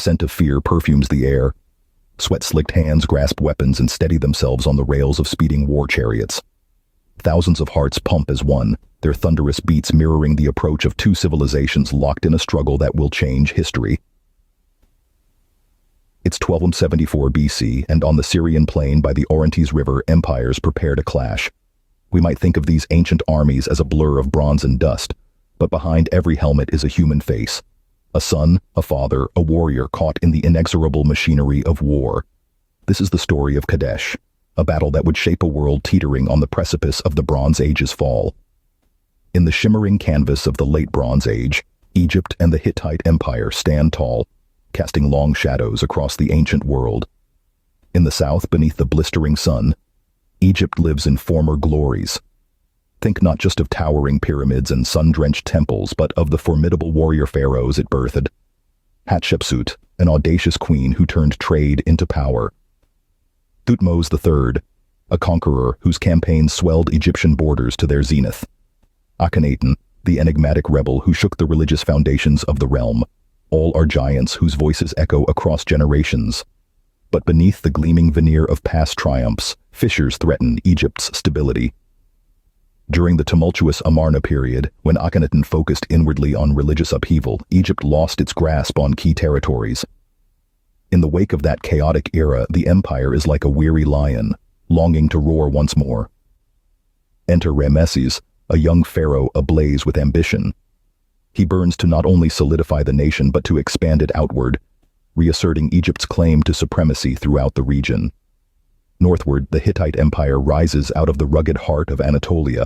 scent of fear perfumes the air. Sweat-slicked hands grasp weapons and steady themselves on the rails of speeding war chariots. Thousands of hearts pump as one, their thunderous beats mirroring the approach of two civilizations locked in a struggle that will change history. It's 1274 BC, and on the Syrian plain by the Orontes River, empires prepare to clash. We might think of these ancient armies as a blur of bronze and dust, but behind every helmet is a human face. A son, a father, a warrior caught in the inexorable machinery of war. This is the story of Kadesh, a battle that would shape a world teetering on the precipice of the Bronze Age's fall. In the shimmering canvas of the late Bronze Age, Egypt and the Hittite Empire stand tall, casting long shadows across the ancient world. In the south, beneath the blistering sun, Egypt lives in former glories. Think not just of towering pyramids and sun-drenched temples, but of the formidable warrior pharaohs it birthed. Hatshepsut, an audacious queen who turned trade into power. Thutmose III, a conqueror whose campaigns swelled Egyptian borders to their zenith. Akhenaten, the enigmatic rebel who shook the religious foundations of the realm. All are giants whose voices echo across generations. But beneath the gleaming veneer of past triumphs, fissures threaten Egypt's stability. During the tumultuous Amarna period, when Akhenaten focused inwardly on religious upheaval, Egypt lost its grasp on key territories. In the wake of that chaotic era, the empire is like a weary lion, longing to roar once more. Enter Ramesses, a young pharaoh ablaze with ambition. He burns to not only solidify the nation but to expand it outward, reasserting Egypt's claim to supremacy throughout the region. Northward, the Hittite Empire rises out of the rugged heart of Anatolia.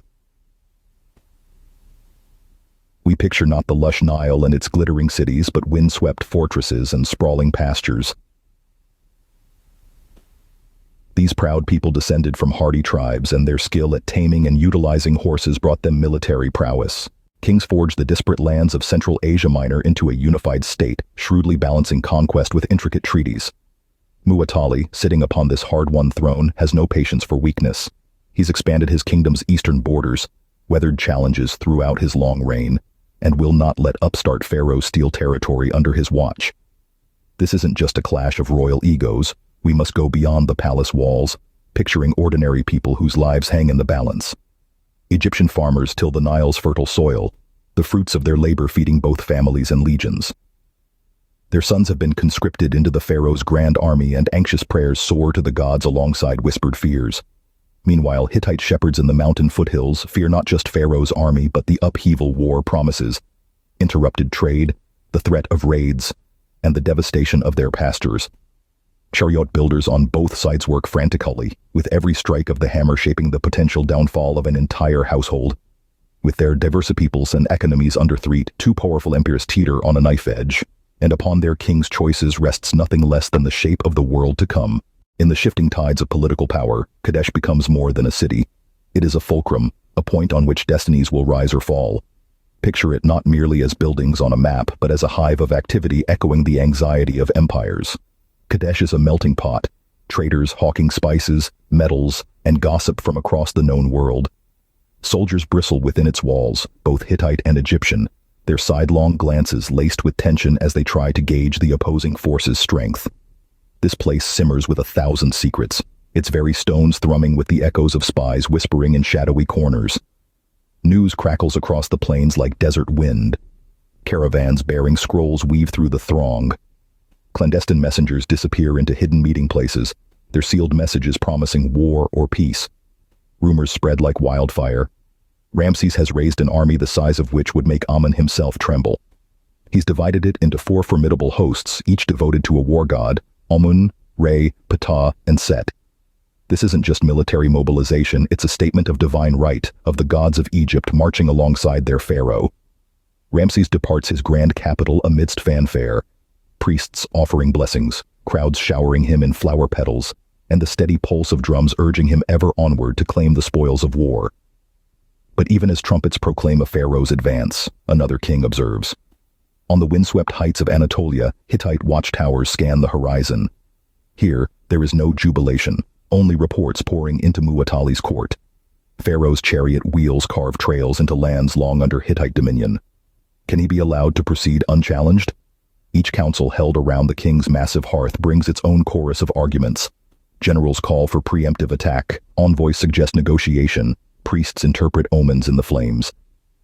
We picture not the lush Nile and its glittering cities, but windswept fortresses and sprawling pastures. These proud people descended from hardy tribes, and their skill at taming and utilizing horses brought them military prowess. Kings forged the disparate lands of Central Asia Minor into a unified state, shrewdly balancing conquest with intricate treaties. Muwatalli, sitting upon this hard-won throne, has no patience for weakness. He's expanded his kingdom's eastern borders, weathered challenges throughout his long reign, and will not let upstart pharaohs steal territory under his watch. This isn't just a clash of royal egos. We must go beyond the palace walls, picturing ordinary people whose lives hang in the balance. Egyptian farmers till the Nile's fertile soil, the fruits of their labor feeding both families and legions. Their sons have been conscripted into the pharaoh's grand army, and anxious prayers soar to the gods alongside whispered fears. Meanwhile, Hittite shepherds in the mountain foothills fear not just Pharaoh's army but the upheaval war promises, interrupted trade, the threat of raids, and the devastation of their pastures. Chariot builders on both sides work frantically, with every strike of the hammer shaping the potential downfall of an entire household. With their diverse peoples and economies under threat, two powerful empires teeter on a knife edge, and upon their king's choices rests nothing less than the shape of the world to come. In the shifting tides of political power, Kadesh becomes more than a city. It is a fulcrum, a point on which destinies will rise or fall. Picture it not merely as buildings on a map, but as a hive of activity echoing the anxiety of empires. Kadesh is a melting pot, traders hawking spices, metals, and gossip from across the known world. Soldiers bristle within its walls, both Hittite and Egyptian, their sidelong glances laced with tension as they try to gauge the opposing forces' strength. This place simmers with 1,000 secrets, its very stones thrumming with the echoes of spies whispering in shadowy corners. News crackles across the plains like desert wind. Caravans bearing scrolls weave through the throng. Clandestine messengers disappear into hidden meeting places, their sealed messages promising war or peace. Rumors spread like wildfire. Ramses has raised an army the size of which would make Amun himself tremble. He's divided it into 4 formidable hosts, each devoted to a war god: Amun, Re, Ptah, and Set. This isn't just military mobilization, it's a statement of divine right, of the gods of Egypt marching alongside their pharaoh. Ramses departs his grand capital amidst fanfare, priests offering blessings, crowds showering him in flower petals, and the steady pulse of drums urging him ever onward to claim the spoils of war. But even as trumpets proclaim a pharaoh's advance, another king observes. On the windswept heights of Anatolia, Hittite watchtowers scan the horizon. Here, there is no jubilation, only reports pouring into Muwatalli's court. Pharaoh's chariot wheels carve trails into lands long under Hittite dominion. Can he be allowed to proceed unchallenged? Each council held around the king's massive hearth brings its own chorus of arguments. Generals call for preemptive attack, envoys suggest negotiation, priests interpret omens in the flames.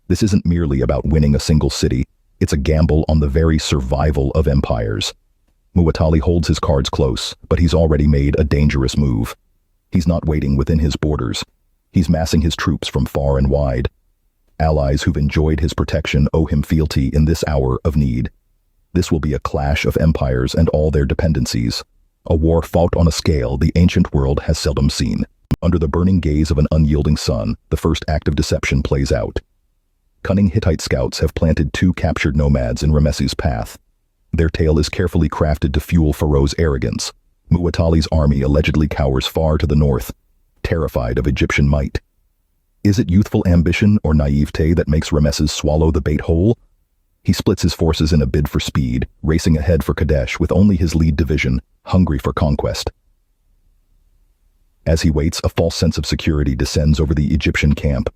This isn't merely about winning a single city, it's a gamble on the very survival of empires. Muwatalli holds his cards close, but he's already made a dangerous move. He's not waiting within his borders. He's massing his troops from far and wide. Allies who've enjoyed his protection owe him fealty in this hour of need. This will be a clash of empires and all their dependencies. A war fought on a scale the ancient world has seldom seen. Under the burning gaze of an unyielding sun, the first act of deception plays out. Cunning Hittite scouts have planted 2 captured nomads in Ramesses' path. Their tale is carefully crafted to fuel Pharaoh's arrogance. Muwatalli's army allegedly cowers far to the north, terrified of Egyptian might. Is it youthful ambition or naivete that makes Ramesses swallow the bait whole? He splits his forces in a bid for speed, racing ahead for Kadesh with only his lead division, hungry for conquest. As he waits, a false sense of security descends over the Egyptian camp.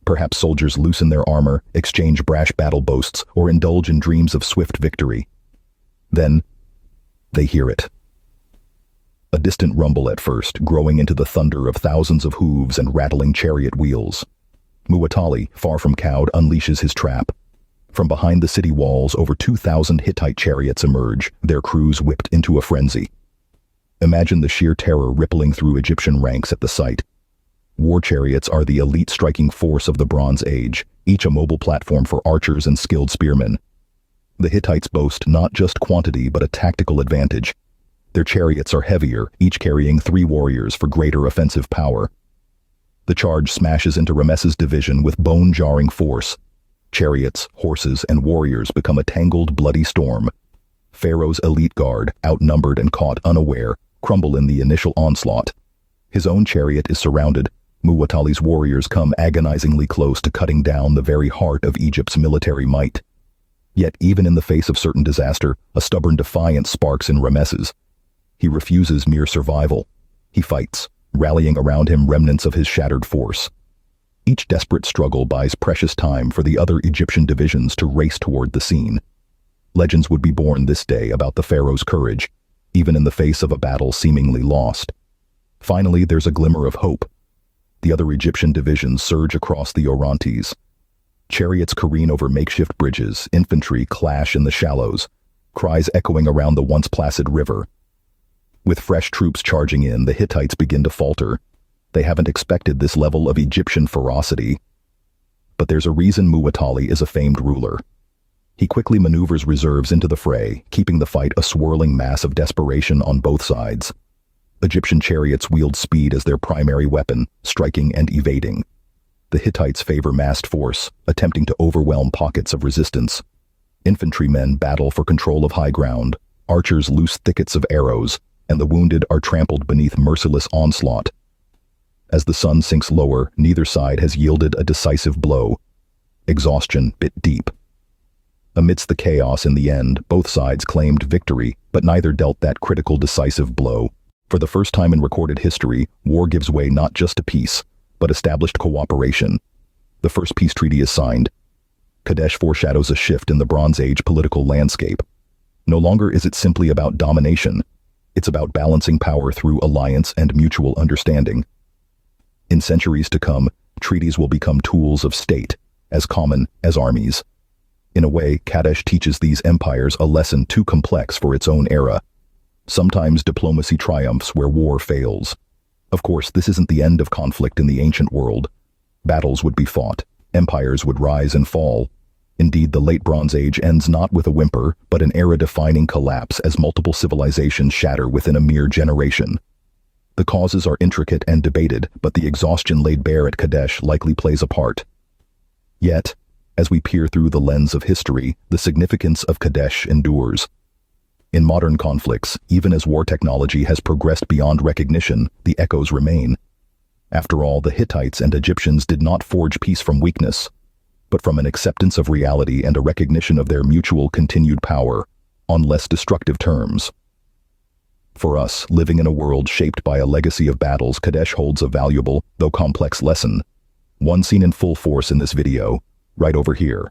Perhaps soldiers loosen their armor, exchange brash battle boasts, or indulge in dreams of swift victory. Then, they hear it. A distant rumble at first, growing into the thunder of thousands of hooves and rattling chariot wheels. Muwatalli, far from cowed, unleashes his trap. From behind the city walls, over 2,000 Hittite chariots emerge, their crews whipped into a frenzy. Imagine the sheer terror rippling through Egyptian ranks at the sight. War chariots are the elite striking force of the Bronze Age, each a mobile platform for archers and skilled spearmen. The Hittites boast not just quantity but a tactical advantage. Their chariots are heavier, each carrying 3 warriors for greater offensive power. The charge smashes into Ramesses' division with bone-jarring force. Chariots, horses, and warriors become a tangled, bloody storm. Pharaoh's elite guard, outnumbered and caught unaware, crumble in the initial onslaught. His own chariot is surrounded. Muwatalli's warriors come agonizingly close to cutting down the very heart of Egypt's military might. Yet even in the face of certain disaster, a stubborn defiance sparks in Ramesses. He refuses mere survival. He fights, rallying around him remnants of his shattered force. Each desperate struggle buys precious time for the other Egyptian divisions to race toward the scene. Legends would be born this day about the pharaoh's courage, even in the face of a battle seemingly lost. Finally, there's a glimmer of hope. The other Egyptian divisions surge across the Orontes. Chariots careen over makeshift bridges, infantry clash in the shallows, cries echoing around the once placid river. With fresh troops charging in, the Hittites begin to falter. They haven't expected this level of Egyptian ferocity. But there's a reason Muwatalli is a famed ruler. He quickly maneuvers reserves into the fray, keeping the fight a swirling mass of desperation on both sides. Egyptian chariots wield speed as their primary weapon, striking and evading. The Hittites favor massed force, attempting to overwhelm pockets of resistance. Infantrymen battle for control of high ground, archers loose thickets of arrows, and the wounded are trampled beneath merciless onslaught. As the sun sinks lower, neither side has yielded a decisive blow. Exhaustion bit deep. Amidst the chaos in the end, both sides claimed victory, but neither dealt that critical decisive blow. For the first time in recorded history, war gives way not just to peace, but established cooperation. The first peace treaty is signed. Kadesh foreshadows a shift in the Bronze Age political landscape. No longer is it simply about domination. It's about balancing power through alliance and mutual understanding. In centuries to come, treaties will become tools of state, as common as armies. In a way, Kadesh teaches these empires a lesson too complex for its own era. Sometimes diplomacy triumphs where war fails. Of course, this isn't the end of conflict in the ancient world. Battles would be fought, empires would rise and fall. Indeed, the late Bronze Age ends not with a whimper, but an era-defining collapse as multiple civilizations shatter within a mere generation. The causes are intricate and debated, but the exhaustion laid bare at Kadesh likely plays a part. Yet, as we peer through the lens of history, the significance of Kadesh endures. In modern conflicts, even as war technology has progressed beyond recognition, the echoes remain. After all, the Hittites and Egyptians did not forge peace from weakness, but from an acceptance of reality and a recognition of their mutual continued power, on less destructive terms. For us, living in a world shaped by a legacy of battles, Kadesh holds a valuable, though complex lesson. One seen in full force in this video, right over here.